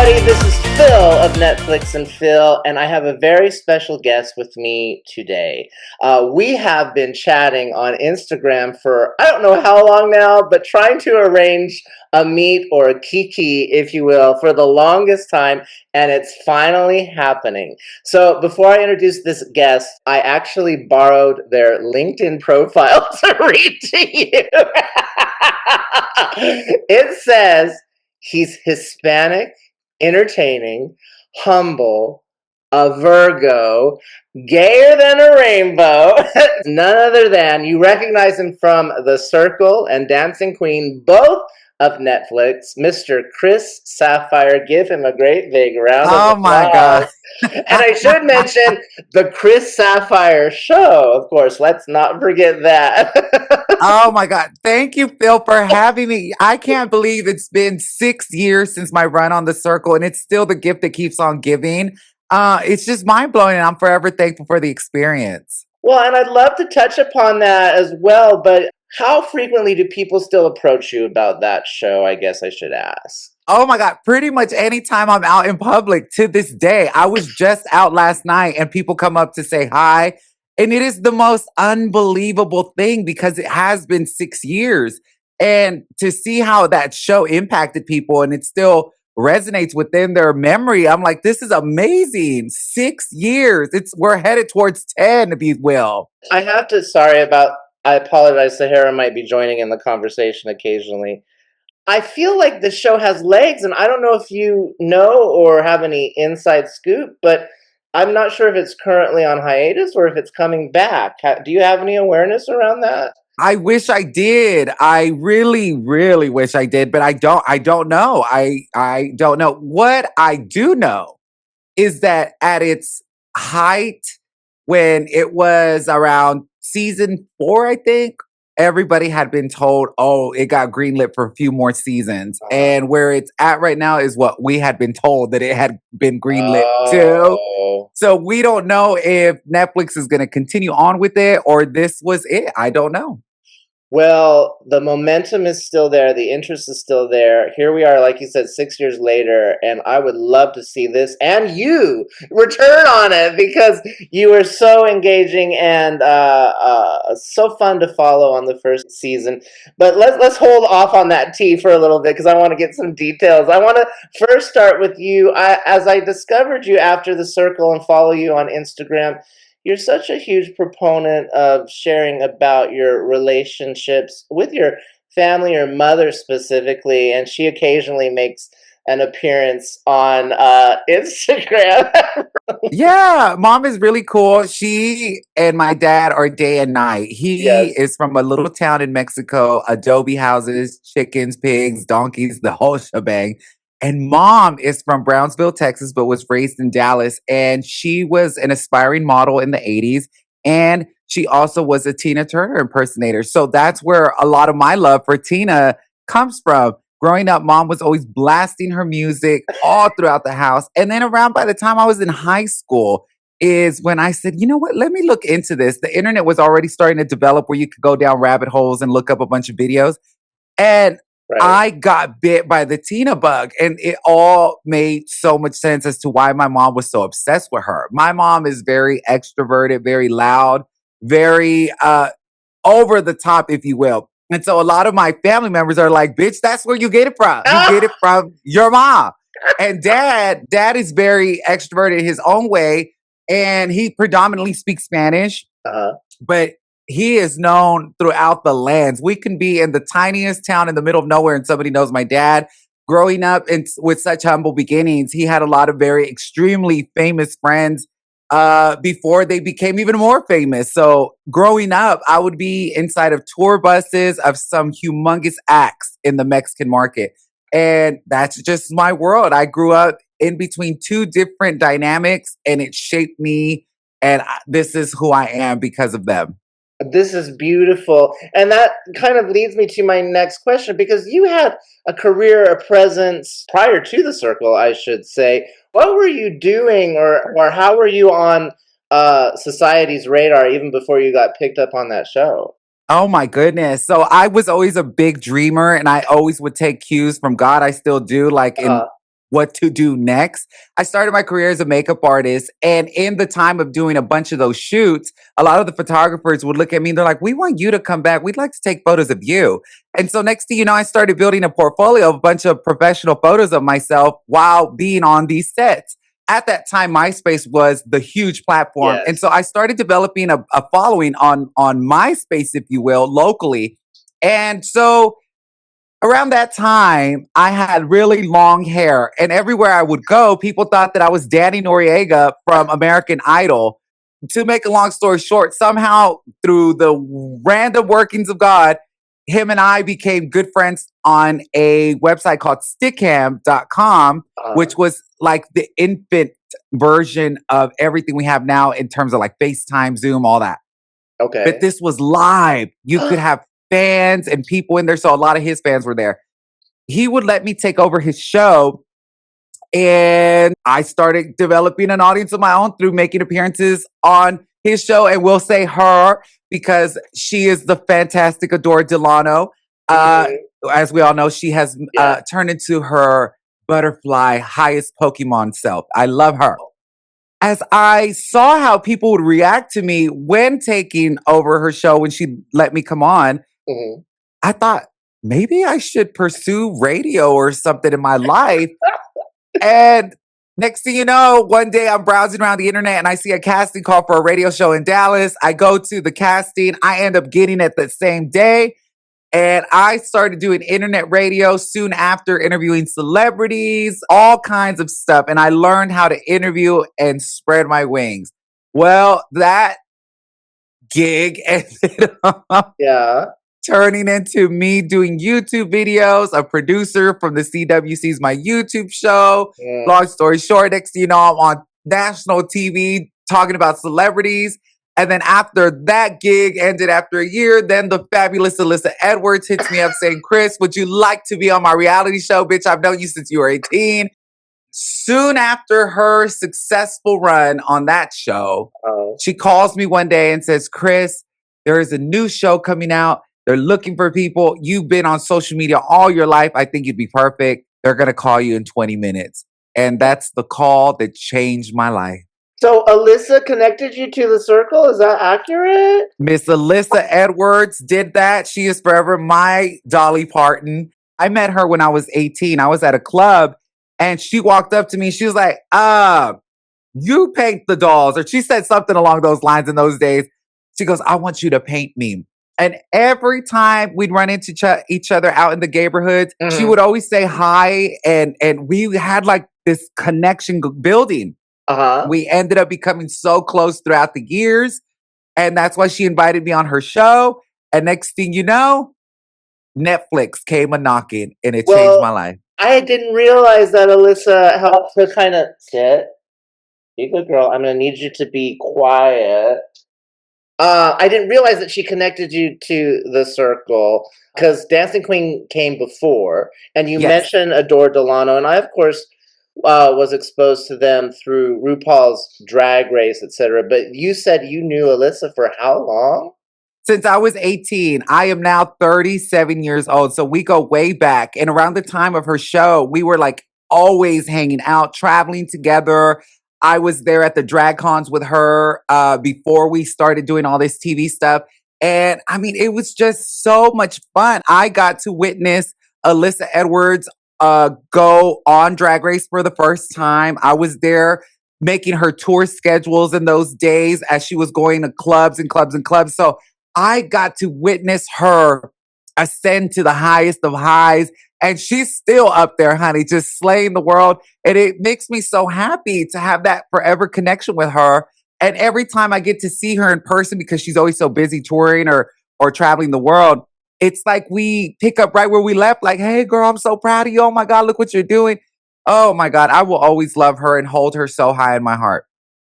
everybody. This is Phil of Netflix and Phil, and I have a very special guest with me today. We have been chatting on Instagram for I don't know how long now, but trying to arrange a meet or a kiki, if you will, for the longest time, and it's finally happening. So before I introduce this guest, I actually borrowed their LinkedIn profile to read to you. It says he's Hispanic, entertaining, humble, a Virgo, gayer than a rainbow. None other than, you recognize him from The Circle and Dancing Queen, both of Netflix, Mr. Chris Sapphire. Give him a great big round of Oh my God. applause. And I should mention the Chris Sapphire Show, of course. Let's not forget that. Oh my God. Thank you, Phil, for having me. I can't believe it's been 6 years since my run on the circle, and it's still the gift that keeps on giving. It's just mind blowing, and I'm forever thankful for the experience. Well, and I'd love to touch upon that as well, but how frequently do people still approach you about that show? I guess I should ask. Oh my God. Pretty much anytime I'm out in public to this day. I was just out last night and people come up to say hi. And it is the most unbelievable thing because it has been 6 years. And to see how that show impacted people and it still resonates within their memory, I'm like, this is amazing. 6 years. We're headed towards 10, if you will. I have to, I apologize, Sahara might be joining in the conversation occasionally. I feel like the show has legs, and I don't know if you know or have any inside scoop, but I'm not sure if it's currently on hiatus or if it's coming back. Do you have any awareness around that? I wish I did. I really, really wish I did, but I don't know. I don't know. What I do know is that at its height, when it was around season 4, I think, everybody had been told, oh, it got greenlit for a few more seasons. And where it's at right now is what we had been told that it had been greenlit too. Oh. So we don't know if Netflix is going to continue on with it or this was it. I don't know. Well, the momentum is still there. The interest is still there. Here we are, like you said, 6 years later, and I would love to see this and you return on it because you were so engaging and so fun to follow on the first season. But let's hold off on that tea for a little bit because I want to get some details. I want to first start with you. As I discovered you after The Circle and follow you on Instagram, you're such a huge proponent of sharing about your relationships with your family, your mother specifically, and she occasionally makes an appearance on Instagram. Yeah, mom is really cool. She and my dad are day and night. He Yes. is from a little town in Mexico, adobe houses, chickens, pigs, donkeys, the whole shebang. And mom is from Brownsville, Texas, but was raised in Dallas. And she was an aspiring model in the 80s. And she also was a Tina Turner impersonator. So that's where a lot of my love for Tina comes from. Growing up, mom was always blasting her music all throughout the house. And then around by the time I was in high school is when I said, you know what, let me look into this. The internet was already starting to develop where you could go down rabbit holes and look up a bunch of videos. And Right. I got bit by the Tina bug, and it all made so much sense as to why my mom was so obsessed with her. My mom is very extroverted, very loud, very over the top, if you will. And so a lot of my family members are like, bitch, that's where you get it from. You get it from your mom. And dad is very extroverted in his own way. And he predominantly speaks Spanish, Uh-huh. but he is known throughout the lands. We can be in the tiniest town in the middle of nowhere and somebody knows my dad. Growing up with such humble beginnings, he had a lot of very extremely famous friends before they became even more famous. So growing up, I would be inside of tour buses of some humongous acts in the Mexican market. And that's just my world. I grew up in between two different dynamics and it shaped me. And this is who I am because of them. This is beautiful. And that kind of leads me to my next question because you had a career, a presence prior to The Circle, I should say. What were you doing or how were you on society's radar even before you got picked up on that show? Oh my goodness. So I was always a big dreamer and I always would take cues from God. I still do. Like in Uh-huh. what to do next. I started my career as a makeup artist. And in the time of doing a bunch of those shoots, a lot of the photographers would look at me and they're like, we want you to come back. We'd like to take photos of you. And so next thing you know, I started building a portfolio of a bunch of professional photos of myself while being on these sets. At that time, MySpace was the huge platform. And Yes. so I started developing a following on MySpace, if you will, locally. And so around that time, I had really long hair, and everywhere I would go, people thought that I was Danny Noriega from American Idol. To make a long story short, somehow through the random workings of God, him and I became good friends on a website called stickam.com, Uh, which was like the infant version of everything we have now in terms of like FaceTime, Zoom, all that. But okay. this was live. You could have fans and people in there. So a lot of his fans were there. He would let me take over his show. And I started developing an audience of my own through making appearances on his show. And we'll say her because she is the fantastic Adora Delano. Uh, Mhm. as we all know, she has Yeah. turned into her butterfly highest Pokemon self. I love her. As I saw how people would react to me when taking over her show when she let me come on, Mhm. I thought maybe I should pursue radio or something in my life. And next thing you know, one day I'm browsing around the internet and I see a casting call for a radio show in Dallas. I go to the casting. I end up getting it the same day. And I started doing internet radio soon after, interviewing celebrities, all kinds of stuff. And I learned how to interview and spread my wings. Well, that gig ended up Yeah. turning into me doing YouTube videos, a producer from the CWC's my YouTube show. Mm. Long story short, next thing you know, I'm on national TV talking about celebrities. And then after that gig ended after a year, then the fabulous Alyssa Edwards hits me up saying, Chris, would you like to be on my reality show? Bitch, I've known you since you were 18. Soon after her successful run on that show, Oh. she calls me one day and says, Chris, there is a new show coming out. They're looking for people. You've been on social media all your life. I think you'd be perfect. They're going to call you in 20 minutes. And that's the call that changed my life. So Alyssa connected you to the circle? Is that accurate? Miss Alyssa Edwards did that. She is forever my Dolly Parton. I met her when I was 18. I was at a club and she walked up to me. She was like, you paint the dolls. Or she said something along those lines in those days. She goes, I want you to paint me. And every time we'd run into each other out in the neighborhoods, she Mhm. would always say hi. And we had like this connection building. Uh-huh. We ended up becoming so close throughout the years. And that's why she invited me on her show. And next thing you know, Netflix came a knocking and it changed my Well, life. I didn't realize that Alyssa helped to kind of sit. Be a good girl. I'm gonna need you to be quiet. I didn't realize that she connected you to the circle because Dancing Queen came before, and you Yes. mentioned Adore Delano, and I, of course, was exposed to them through RuPaul's Drag Race, etc. But you said you knew Alyssa for how long? Since I was 18, I am now 37 years old. So we go way back. And around the time of her show, we were like always hanging out, traveling together. I was there at the drag cons with her before we started doing all this TV stuff. And I mean, it was just so much fun. I got to witness Alyssa Edwards go on Drag Race for the first time. I was there making her tour schedules in those days as she was going to clubs and clubs and clubs. So I got to witness her ascend to the highest of highs. And she's still up there, honey, just slaying the world. And it makes me so happy to have that forever connection with her. And every time I get to see her in person, because she's always so busy touring or traveling the world, it's like we pick up right where we left. Like, hey, girl, I'm so proud of you. Oh my God, look what you're doing. Oh my God, I will always love her and hold her so high in my heart.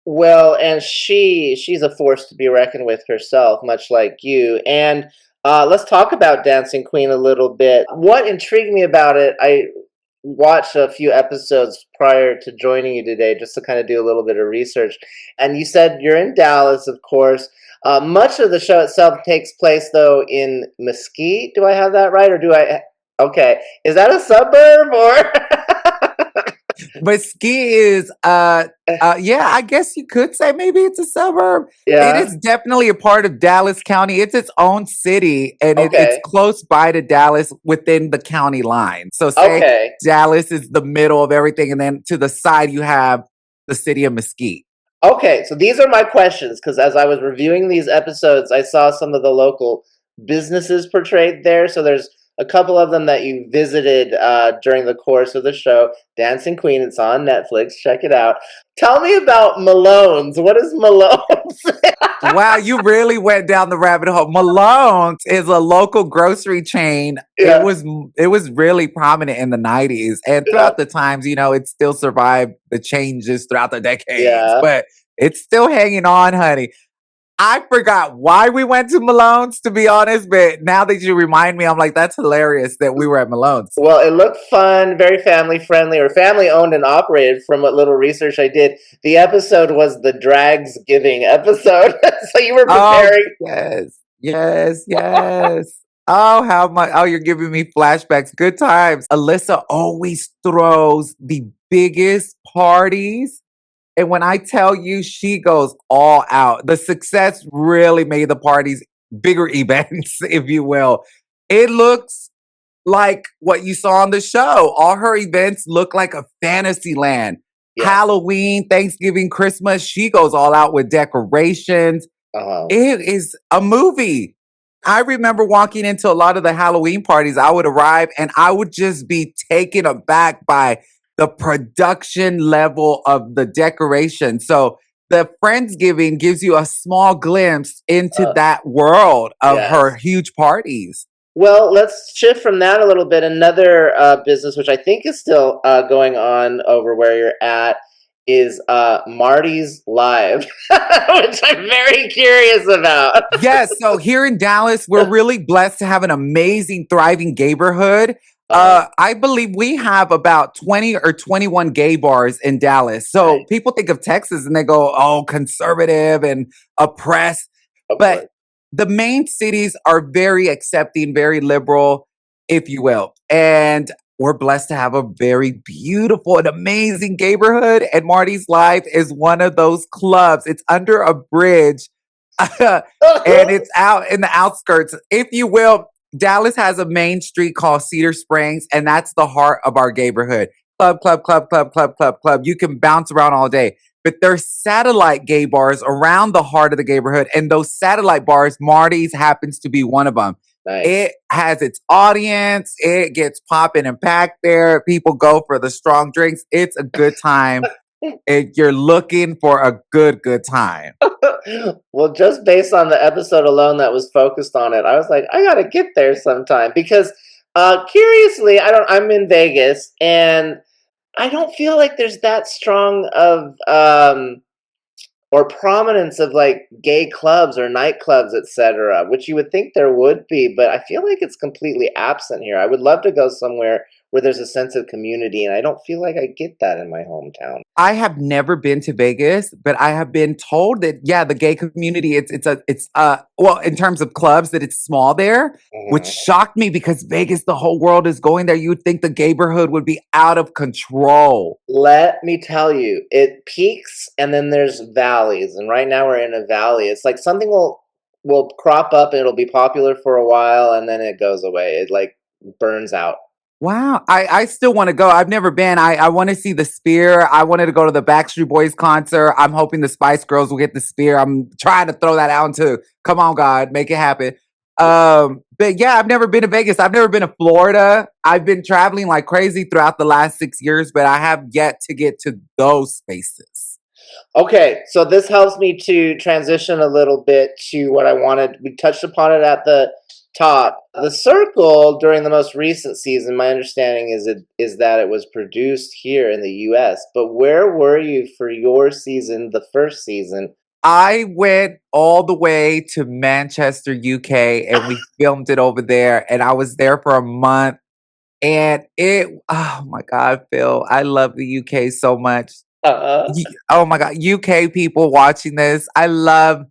Well, and she's a force to be reckoned with herself, much like you. And let's talk about Dancing Queen a little bit. What intrigued me about it, I watched a few episodes prior to joining you today just to kind of do a little bit of research. And you said you're in Dallas, of course. Much of the show itself takes place, though, in Mesquite. Do I have that right? Or do I? Okay. Is that a suburb or? Mesquite is yeah, I guess you could say maybe it's a suburb. It Yeah. is definitely a part of Dallas County. It's its own city and it's Okay. close by to Dallas within the county line. So say Okay. Dallas is the middle of everything and then to the side you have the city of Mesquite. Okay, so these are my questions because as I was reviewing these episodes, I saw some of the local businesses portrayed there. So there's a couple of them that you visited during the course of the show. Dancing Queen, it's on Netflix. Check it out. Tell me about Malone's. What is Malone's? Wow, you really went down the rabbit hole. Malone's is a local grocery chain. Yeah, It was really prominent in the 90s and yeah, throughout the times, it still survived the changes throughout the decades, yeah. but it's still hanging on, honey. I forgot why we went to Malone's to be honest, but now that you remind me, I'm like, that's hilarious that we were at Malone's. Well, it looked fun, very family friendly, or family owned and operated from what little research I did. The episode was the Drags Giving episode. So you were Oh, preparing. yes. Yes, yes. Oh, how much oh, you're giving me flashbacks. Good times. Alyssa always throws the biggest parties. And when I tell you she goes all out, the success really made the parties bigger events, if you will. It looks like what you saw on the show. All her events look like a fantasy land. Yes. Halloween, Thanksgiving, Christmas, she goes all out with decorations. Uh-huh. It is a movie. I remember walking into a lot of the Halloween parties. I would arrive and I would just be taken aback by the production level of the decoration. So the Friendsgiving gives you a small glimpse into Uh, that world of her yes. huge parties. Well, let's shift from that a little bit. Another business, which I think is still going on over where you're at, is Marty's Live, which I'm very curious about. Yes, so here in Dallas, we're really blessed to have an amazing, thriving neighborhood. Uh, I believe we have about 20 or 21 gay bars in Dallas. So nice, people think of Texas and they go, oh, conservative and oppressed. of But course. the main cities are very accepting, very liberal, if you will. And we're blessed to have a very beautiful and amazing neighborhood. And Marty's Live is one of those clubs. It's under a bridge. And it's out in the outskirts, if you will. Dallas has a main street called Cedar Springs, and that's the heart of our neighborhood. Club, club, club, club, club, club, club. You can bounce around all day. But there's satellite gay bars around the heart of the neighborhood, and those satellite bars, Marty's happens to be one of them. Nice. It has its audience. It gets popping and packed there. People go for the strong drinks. It's a good time. If you're looking for a good time. Well, just based on the episode alone that was focused on it, I was like, I gotta get there sometime because, curiously, I'm in Vegas and I don't feel like there's that strong of or prominence of like gay clubs or nightclubs, etc., which you would think there would be, but I feel like it's completely absent here. I would love to go somewhere where there's a sense of community, and I don't feel like I get that in my hometown. I have never been to Vegas, but I have been told that yeah, the gay community it's well in terms of clubs that it's small there, which Mhm. shocked me because Vegas, the whole world is going there. You would think the gayborhood would be out of control. Let me tell you, it peaks and then there's valleys, and right now we're in a valley. It's like something will crop up and it'll be popular for a while and then it goes away. It like burns out. Wow, I still want to go. I've never been. I want to see the Spear. I wanted to go to the Backstreet Boys concert. I'm hoping the Spice Girls will get the Spear. I'm trying to throw that out too. Come on, God, make it happen. But yeah, I've never been to Vegas. I've never been to Florida. I've been traveling like crazy throughout the last 6 years, but I have yet to get to those spaces. Okay, so this helps me to transition a little bit to what I wanted. We touched upon it at the top. The Circle during the most recent season, my understanding is that it was produced here in the US. But where were you for your season, the first season? I went all the way to Manchester, UK, and we filmed it over there. And I was there for a month. And oh my God, Phil, I love the UK so much. Uh, Oh my God, UK people watching this, I love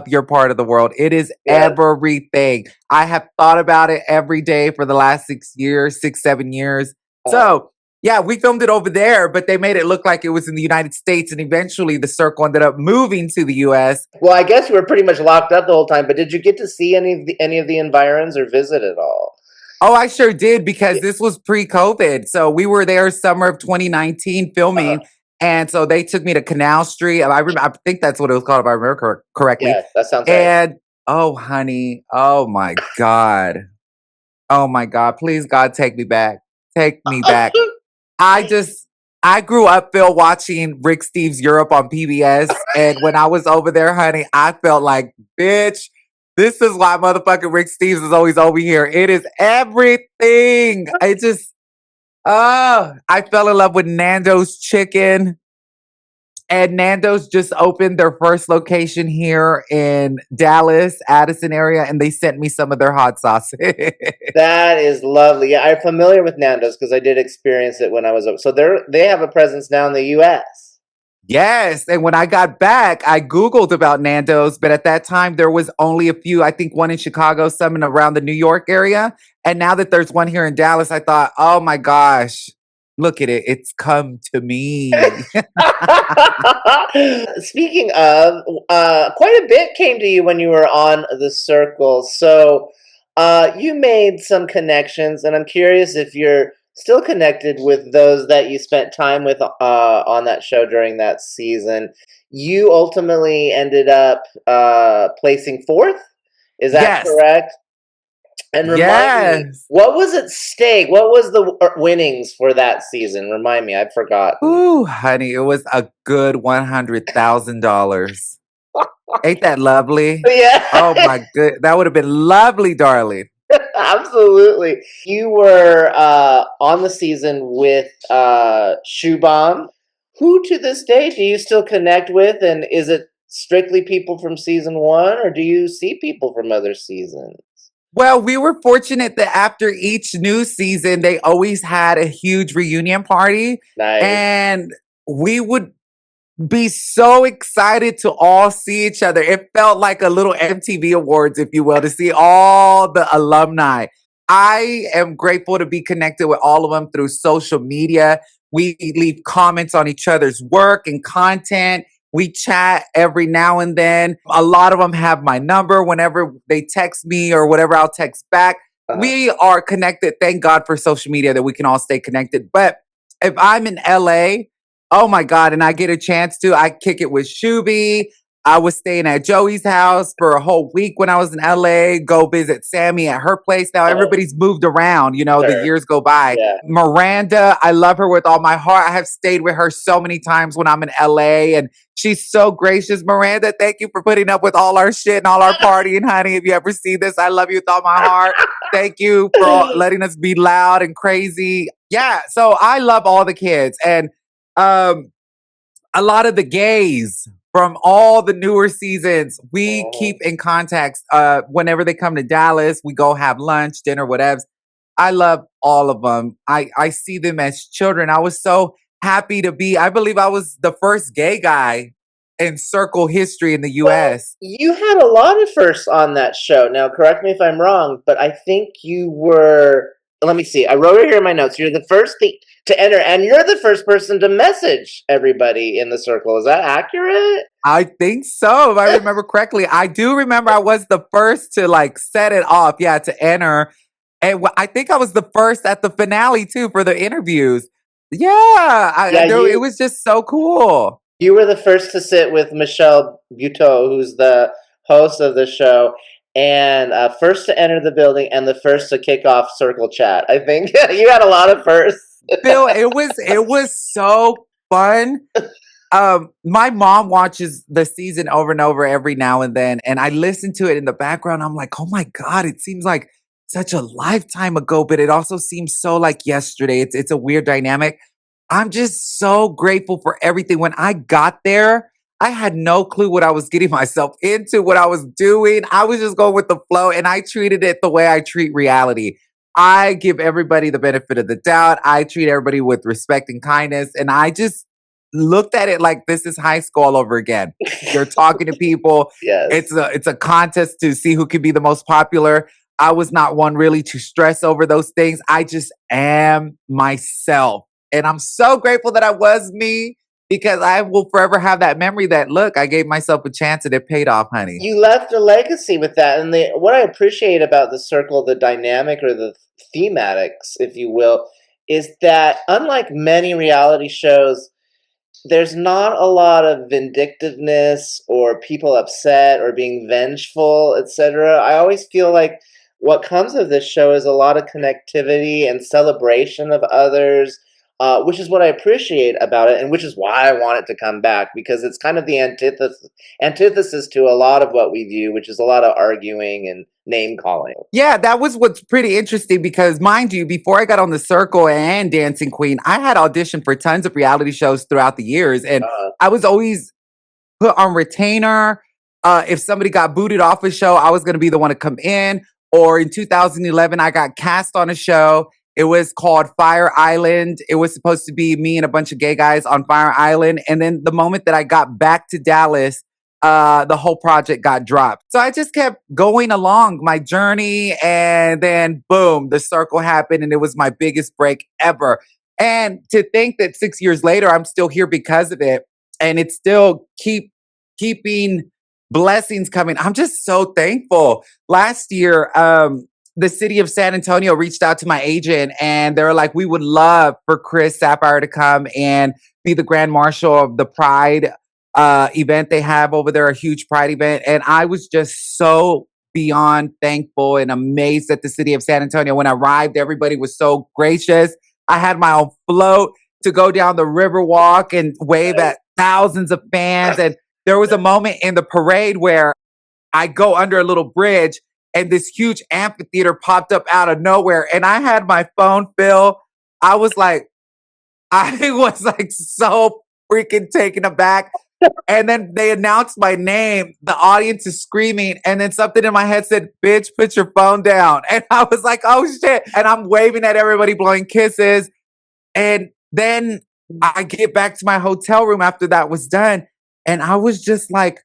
your part of the world. It is yes. everything. I have thought about it every day for the last 6 years, 6, 7 years. Uh, So Yeah, we filmed it over there, but they made it look like it was in the United States, and eventually the circle ended up moving to the US. Well, I guess you were pretty much locked up the whole time, but did you get to see any of the environs or visit at all? Oh, I sure did because this was pre-COVID. So we were there summer of 2019 Uh-huh. filming. And so they took me to Canal Street. I think that's what it was called, if I remember correctly. Yeah, that sounds right. And oh, honey, oh my God. Oh my God. Please, God, take me back. Take me back. I just I grew up, Phil, watching Rick Steves Europe on PBS, and when I was over there, honey, I felt like, bitch, this is why motherfucking Rick Steves is always over here. It is everything. I just, oh, I fell in love with Nando's chicken. And Nando's just opened their first location here in Dallas, Addison area, and they sent me some of their hot sauce. That is lovely. Yeah, I'm familiar with Nando's because I did experience it when I was over. So they have a presence now in the U.S. Yes, and when I got back, I Googled about Nando's, but at that time there was only a few, I think one in Chicago, some in around the New York area. And now that there's one here in Dallas, I thought, oh my gosh, look at it. It's come to me. Speaking of, quite a bit came to you when you were on the circle. So you made some connections, and I'm curious if you're still connected with those that you spent time with on that show during that season. You ultimately ended up placing fourth. Is that Yes. correct? And remind me, Yes. what was at stake? What was the winnings for that season? Remind me, I've forgotten. Ooh, honey, it was a good $100,000. Ain't that lovely? Oh Yeah, my good. That would have been lovely, darling. absolutely. You were on the season with Shubham, who to this day do you still connect with, and is it strictly people from season one, or do you see people from other seasons? Well, we were fortunate that after each new season, they always had a huge reunion party. Nice. And we would be so excited to all see each other. It felt like a little MTV Awards, if you will, to see all the alumni. I am grateful to be connected with all of them through social media. We leave comments on each other's work and content. We chat every now and then. A lot of them have my number whenever they text me or whatever, I'll text back. Uh-huh. We are connected. Thank God for social media that we can all stay connected. But if I'm in LA, oh my God. And I get a chance to, I kick it with Shuby. I was staying at Joey's house for a whole week when I was in LA, go visit Sammy at her place. Now Oh, everybody's moved around, the sure. years go by. Yeah. Miranda, I love her with all my heart. I have stayed with her so many times when I'm in LA, and she's so gracious. Miranda, thank you for putting up with all our shit and all our partying, honey. If you ever see this, I love you with all my heart. Thank you for letting us be loud and crazy. Yeah, so I love all the kids. And um, a lot of the gays from all the newer seasons, we keep Mhm. in contact. Whenever they come to Dallas, we go have lunch, dinner, whatever. I love all of them. I see them as children. I was so happy to be. I believe I was the first gay guy in circle history in the Well, U.S. you had a lot of firsts on that show. Now, correct me if I'm wrong, but I think you were. Let me see. I wrote it here in my notes. You're the first to enter, and you're the first person to message everybody in the circle. Is that accurate? I think so, if I remember correctly. I do remember I was the first to like set it off, yeah, to enter. And I think I was the first at the finale too for the interviews. Yeah, Yeah, it was just so cool. you were the first to sit with Michelle Buteau, who's the host of the show, and first to enter the building and the first to kick off Circle Chat. I think you had a lot of firsts. Bill, it was so fun. My mom watches the season over and over every now and then, and I listen to it in the background. I'm like, oh my God, it seems like such a lifetime ago, but it also seems so like yesterday. It's a weird dynamic. I'm just so grateful for everything. When I got there, I had no clue what I was getting myself into, what I was doing. I was just going with the flow, and I treated it the way I treat reality. I give everybody the benefit of the doubt. I treat everybody with respect and kindness. And I just looked at it like this is high school all over again. You're talking to people. Yes. It's a contest to see who can be the most popular. I was not one really to stress over those things. I just am myself. And I'm so grateful that I was me because I will forever have that memory that, look, I gave myself a chance and it paid off, honey. You left a legacy with that, and what I appreciate about the circle, the dynamic or the thematics, if you will, is that unlike many reality shows, there's not a lot of vindictiveness or people upset or being vengeful, etc. I always feel like what comes of this show is a lot of connectivity and celebration of others, which is what I appreciate about it, and which is why I want it to come back, because it's kind of the antithesis to a lot of what we view, which is a lot of arguing and name calling. Yeah, that was what's pretty interesting because, mind you, before I got on The Circle and Dancing Queen, I had auditioned for tons of reality shows throughout the years. And Uh, I was always put on retainer. If somebody got booted off a show, I was going to be the one to come in. Or in 2011, I got cast on a show. It was called Fire Island. It was supposed to be me and a bunch of gay guys on Fire Island. And then the moment that I got back to Dallas, the whole project got dropped. So I just kept going along my journey. And then boom, The Circle happened. And it was my biggest break ever. And to think that 6 years later, I'm still here because of it. And it's still keeping blessings coming. I'm just so thankful. Last year, the city of San Antonio reached out to my agent and they were like, we would love for Chris Sapphire to come and be the grand marshal of the Pride event they have over there, a huge Pride event. And I was just so beyond thankful and amazed at the city of San Antonio. When I arrived, everybody was so gracious. I had my own float to go down the river walk and wave at thousands of fans. And there was a moment in the parade where I go under a little bridge and this huge amphitheater popped up out of nowhere. And I had my phone, Phil. I was like, I was like so freaking taken aback. And then they announced my name. The audience is screaming. And then something in my head said, bitch, put your phone down. And I was like, oh shit. And I'm waving at everybody, blowing kisses. And then I get back to my hotel room after that was done. And I was just like,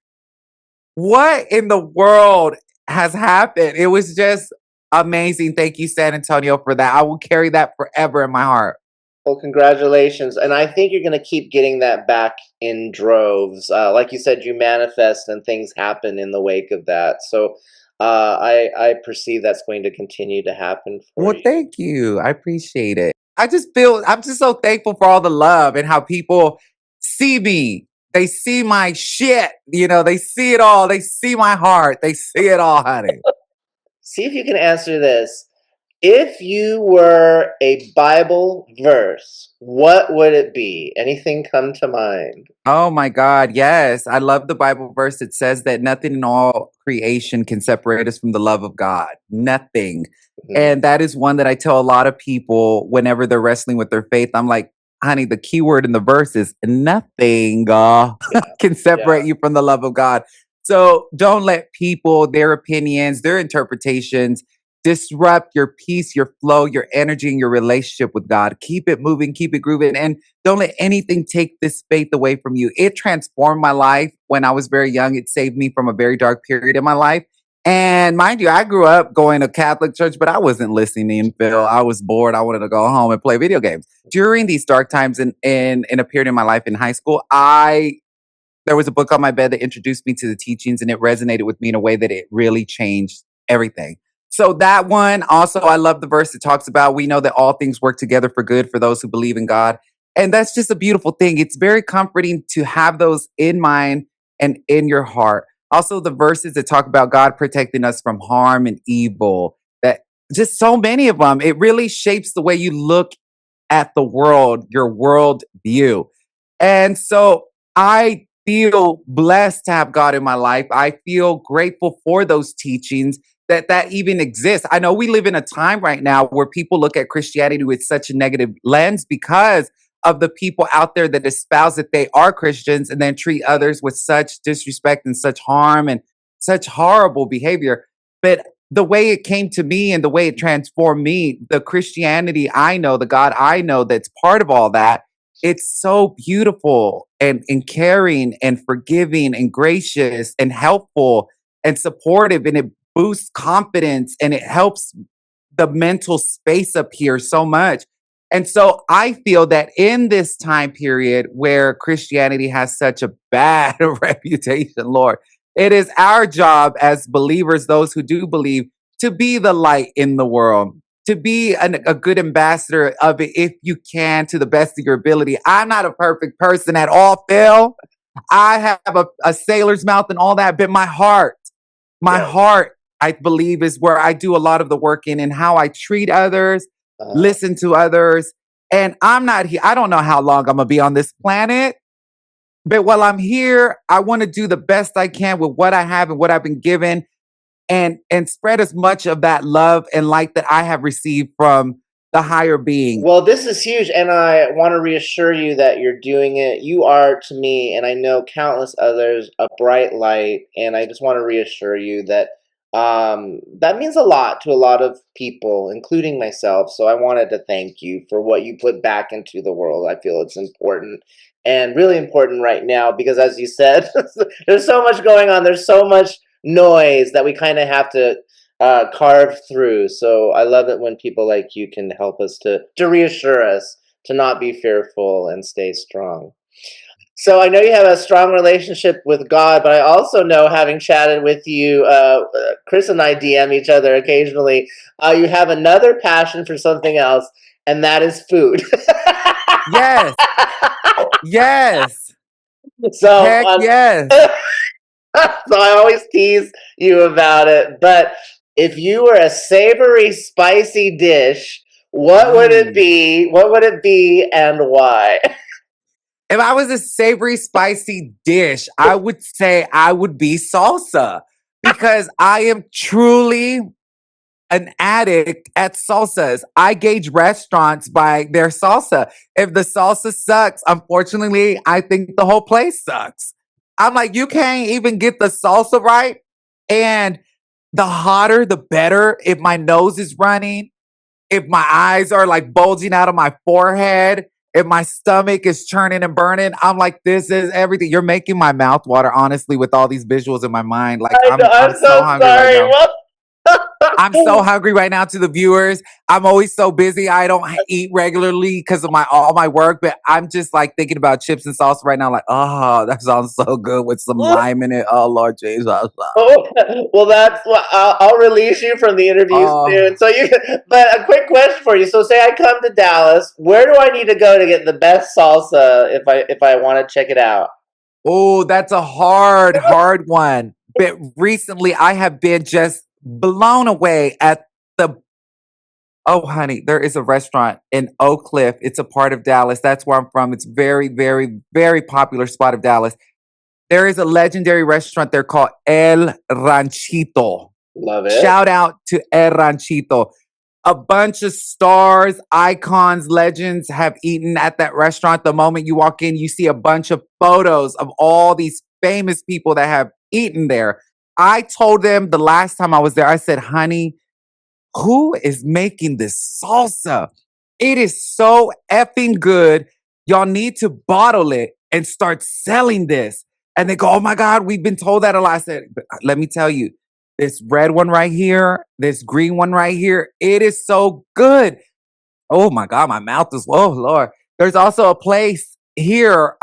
what in the world has happened? It was just amazing. Thank you, San Antonio, for that. I will carry that forever in my heart. Well, congratulations. And I think you're going to keep getting that back in droves. Like you said, you manifest and things happen in the wake of that. So I perceive that's going to continue to happen for Well, you. thank you. I appreciate it. I'm just so thankful for all the love and how people see me. They see my shit. They see it all. They see my heart. They see it all, honey. See if you can answer this. If you were a Bible verse, what would it be? Anything come to mind? Oh my God. Yes. I love the Bible verse. It says that nothing in all creation can separate us from the love of God. Nothing. Mhm. And that is one that I tell a lot of people whenever they're wrestling with their faith. I'm like, honey, the key word in the verse is nothing Yeah, can yeah. separate you from the love of God. So don't let people, their opinions, their interpretations disrupt your peace, your flow, your energy, and your relationship with God. Keep it moving, keep it grooving. And don't let anything take this faith away from you. It transformed my life when I was very young. It saved me from a very dark period in my life. And mind you, I grew up going to Catholic church, but I wasn't listening, Phil. I was bored. I wanted to go home and play video games. During these dark times in a period in my life in high school, there was a book on my bed that introduced me to the teachings and it resonated with me in a way that it really changed everything. So that one, also, I love the verse that talks about we know that all things work together for good for those who believe in God. And that's just a beautiful thing. It's very comforting to have those in mind and in your heart. Also, the verses that talk about God protecting us from harm and evil, that just so many of them, it really shapes the way you look at the world, your world view. And so I feel blessed to have God in my life. I feel grateful for those teachings that even exists. I know we live in a time right now where people look at Christianity with such a negative lens because of the people out there that espouse that they are Christians and then treat others with such disrespect and such harm and such horrible behavior. But the way it came to me and the way it transformed me, the Christianity I know, the God I know that's part of all that, it's so beautiful and caring and forgiving and gracious and helpful and supportive. And it boosts confidence and it helps the mental space up here so much. And so I feel that in this time period where Christianity has such a bad reputation, Lord, it is our job as believers, those who do believe, to be the light in the world, to be a good ambassador of it if you can to the best of your ability. I'm not a perfect person at all, Phil. I have a sailor's mouth and all that, but my Yes. heart, I believe, is where I do a lot of the work in and how I treat others, Uh, listen to others. And I'm not here. I don't know how long I'm going to be on this planet, but while I'm here, I want to do the best I can with what I have and what I've been given and spread as much of that love and light that I have received from the higher being. Well, this is huge, and I want to reassure you that you're doing it. You are, to me, and I know countless others, a bright light, and I just want to reassure you that that means a lot to a lot of people, including myself. So I wanted to thank you for what you put back into the world. I feel it's important and really important right now because, as you said, there's so much going on. There's so much noise that we kind of have to carved through. So I love it when people like you can help us to reassure us to not be fearful and stay strong. So I know you have a strong relationship with God, but I also know, having chatted with you, Chris and I DM each other occasionally. You have another passion for something else, and that is food. Yes. Yes. so Heck um, yes. so I always tease you about it. But if you were a savory, spicy dish, what would it Mm. be? What would it be, and why? If I was a savory, spicy dish, I would say I would be salsa because I am truly an addict at salsas. I gauge restaurants by their salsa. If the salsa sucks, unfortunately, I think the whole place sucks. I'm like, you can't even get the salsa right. And the hotter, the better. If my nose is running, if my eyes are like bulging out of my forehead, if my stomach is churning and burning, I'm like, this is everything. You're making my mouth water, honestly, with all these visuals in my mind. Like I know, I'm I'm so so hungry right sorry. now. I'm so hungry right now to the viewers. I'm always so busy. I don't eat regularly because of my all my work, but I'm just like thinking about chips and salsa right now. Like, oh, that sounds so good with some lime in it. Oh Lord Jesus. Oh, well, that's well, I'll release you from the interview Oh, soon. So you, but a quick question for you. So, say I come to Dallas, where do I need to go to get the best salsa if I want to check it out? oh, that's a hard one. But recently I have been just blown away at the oh honey, there is a restaurant in Oak Cliff. It's a part of Dallas. That's where I'm from. It's very popular spot of Dallas. There is a legendary restaurant there called El Ranchito. Love it. Shout out to El Ranchito. A bunch of stars, icons, legends have eaten at that restaurant. The moment you walk in, you see a bunch of photos of all these famous people that have eaten there. I told them the last time I was there, I said, honey, who is making this salsa? It is so effing good. Y'all need to bottle it and start selling this. And they go, oh my God, we've been told that a lot. I said, let me tell you, this red one right here, this green one right here, it is so good. Oh my God, my mouth is, oh Lord. There's also a place here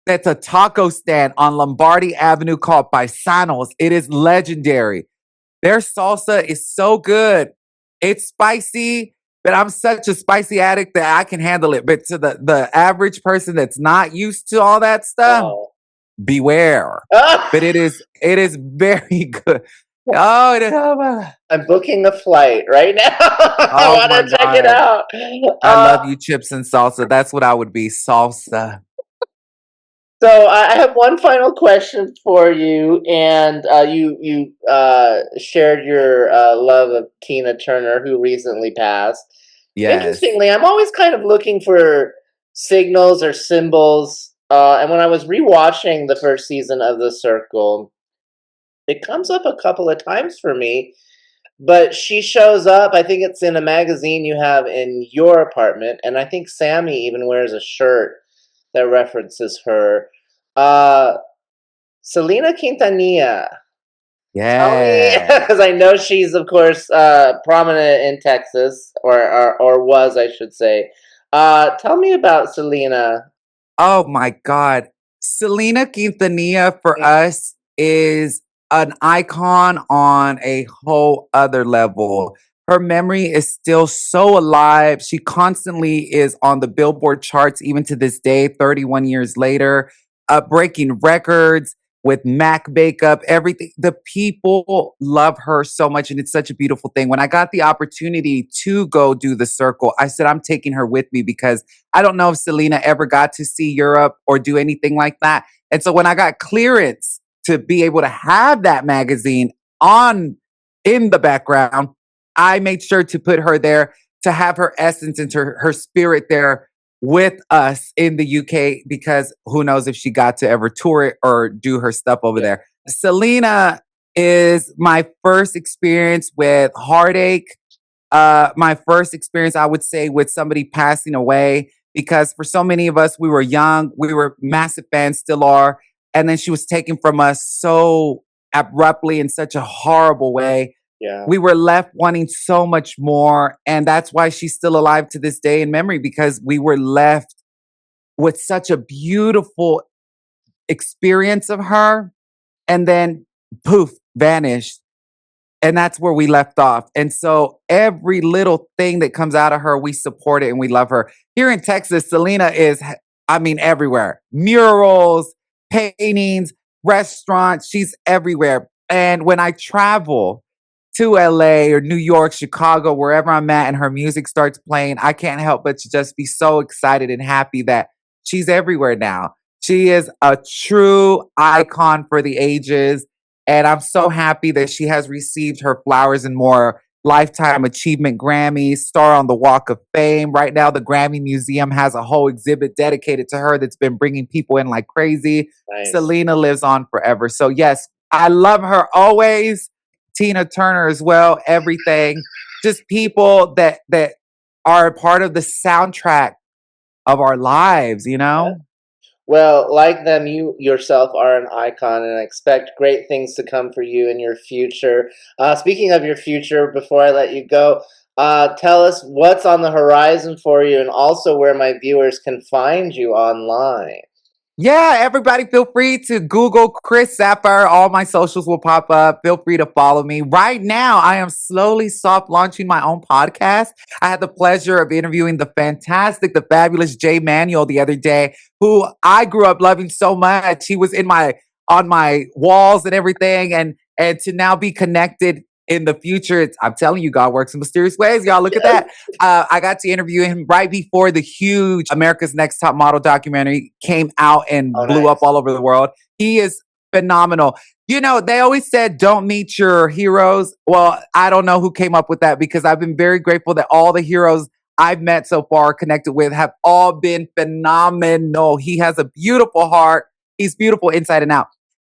that's a taco stand on Lombardi Avenue called Paisanos. It is legendary. Their salsa is so good. It's spicy, but I'm such a spicy addict that I can handle it. But to the average person that's not used to all that stuff, Oh. beware. But Ah! it is very good. Oh, oh my, I'm booking a flight right now. I oh want my to check it God. out. I Uh, love you, chips and salsa. That's what I would be. Salsa. so I have one final question for you, and you shared your love of Tina Turner, who recently passed. Yes. Interestingly, I'm always kind of looking for signals or symbols, and when I was rewatching the first season of The Circle, it comes up a couple of times for me. But she shows up. I think it's in a magazine you have in your apartment, and I think Sammy even wears a shirt that references her. Uh, Selena Quintanilla. Tell me, Yeah. because I know she's, of course, prominent in Texas, or was, I should say. Tell me about Selena. Oh my God. Selena Quintanilla for Mm, us is an icon on a whole other level. Her memory is still so alive. She constantly is on the Billboard charts, even to this day, 31 years later, breaking records with Mac makeup, everything. The people love her so much, and it's such a beautiful thing. When I got the opportunity to go do the circle, I said, I'm taking her with me because I don't know if Selena ever got to see Europe or do anything like that. And so when I got clearance to be able to have that magazine on in the background, I made sure to put her there to have her essence and her spirit there with us in the UK because who knows if she got to ever tour it or do her stuff over yeah, there. Selena is my first experience with heartache, my first experience, I would say, with somebody passing away, because for so many of us, we were young, we were massive fans, still are. And then she was taken from us so abruptly in such a horrible way. yeah. We were left wanting so much more. And that's why she's still alive to this day in memory, because we were left with such a beautiful experience of her. And then poof, vanished, and that's where we left off. And so every little thing that comes out of her, we support it and we love her. Here in Texas, Selena is, I mean, everywhere. Murals, paintings, restaurants, she's everywhere. And when I travel to LA or New York, Chicago, wherever I'm at, and her music starts playing, I can't help but to just be so excited and happy that she's everywhere now. She is a true icon for the ages. And I'm so happy that she has received her flowers and more, Lifetime Achievement Grammys, Star on the Walk of Fame. Right now, the Grammy Museum has a whole exhibit dedicated to her that's been bringing people in like crazy. Nice. Selena lives on forever. So, yes, I love her always. Tina Turner as well, everything. Just people that are a part of the soundtrack of our lives, you Yeah. know? Well, like them, you yourself are an icon, and I expect great things to come for you in your future. Speaking of your future, before I let you go, tell us what's on the horizon for you, and also where my viewers can find you online. Yeah, everybody feel free to Google Chris Sapphire. All my socials will pop up. Feel free to follow me. Right now, I am slowly soft launching my own podcast. I had the pleasure of interviewing the fantastic, the fabulous Jay Manuel the other day, who I grew up loving so much. He was in my on my walls and everything. And to now be connected in the future, I'm telling you, God works in mysterious ways. Y'all look at that. I got to interview him right before the huge America's Next Top Model documentary came out Oh, and blew up nice. all over the world. He is phenomenal. You know, they always said don't meet your heroes. Well, I don't know who came up with that, because I've been very grateful that all the heroes I've met so far, connected with, have all been phenomenal. He has a beautiful heart. He's beautiful inside and out.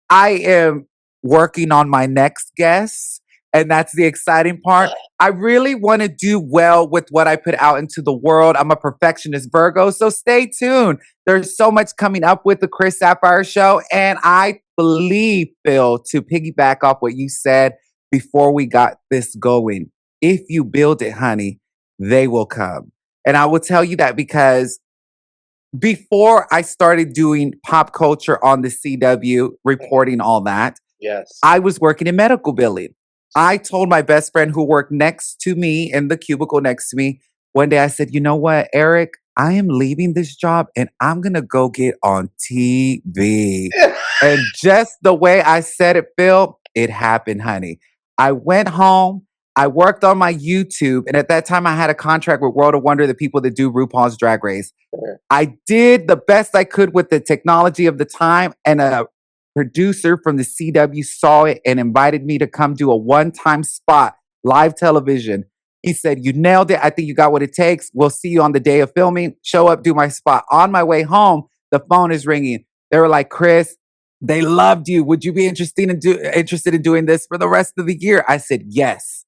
I am working on my next guest, and that's the exciting part. I really want to do well with what I put out into the world. I'm a perfectionist Virgo, so stay tuned. There's so much coming up with the Chris Sapphire Show. And I believe, Phil, to piggyback off what you said before we got this going, if you build it, honey, they will come. And I will tell you that because before I started doing pop culture on the CW, Mhm. reporting all that, Yes. I was working in medical billing. I told my best friend who worked next to me in the cubicle next to me one day, I said, you know what, Eric, I am leaving this job and I'm going to go get on TV. And just the way I said it, Phil, it happened, honey. I went home. I worked on my YouTube. And at that time, I had a contract with World of Wonder, the people that do RuPaul's Drag Race. Sure. I did the best I could with the technology of the time, and a producer from the CW saw it and invited me to come do a one-time spot, live television. He said, "You nailed it. I think you got what it takes. We'll see you on the day of filming. Show up, do my spot." On my way home, the phone is ringing. They were like, "Chris, they loved you. Would you be interested in doing this for the rest of the year?" I said, "Yes."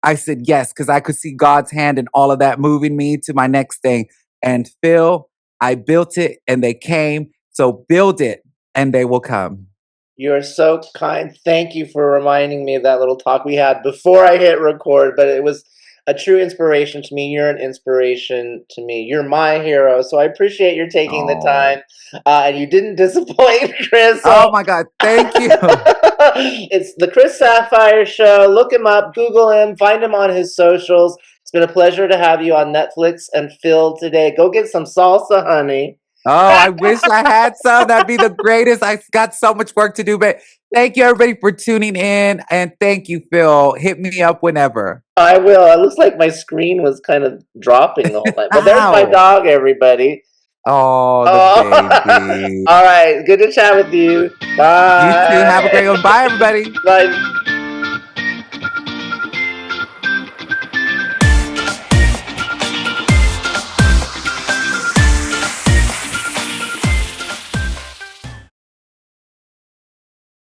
I said yes, because I could see God's hand in all of that moving me to my next thing. And Phil, I built it and they came. So build it and they will come. You're so kind. Thank you for reminding me of that little talk we had before I hit record, but it was a true inspiration to me. You're an inspiration to me. You're my hero. So I appreciate your taking the Oh. time. And you didn't disappoint, Chris. So Oh my God. Thank you. it's the Chris Sapphire Show. Look him up, Google him, find him on his socials. It's been a pleasure to have you on Netflix and Phil today. Go get some salsa, honey. Oh, I wish I had some. That'd be the greatest. I got so much work to do, but thank you everybody for tuning in. And thank you, Phil. Hit me up whenever. I will. It looks like my screen was kind of dropping the whole time. But there's my Ow. dog, everybody. Oh, the Oh, baby. all right. Good to chat with you. You too. Have a Bye. great one. Bye, everybody. Bye.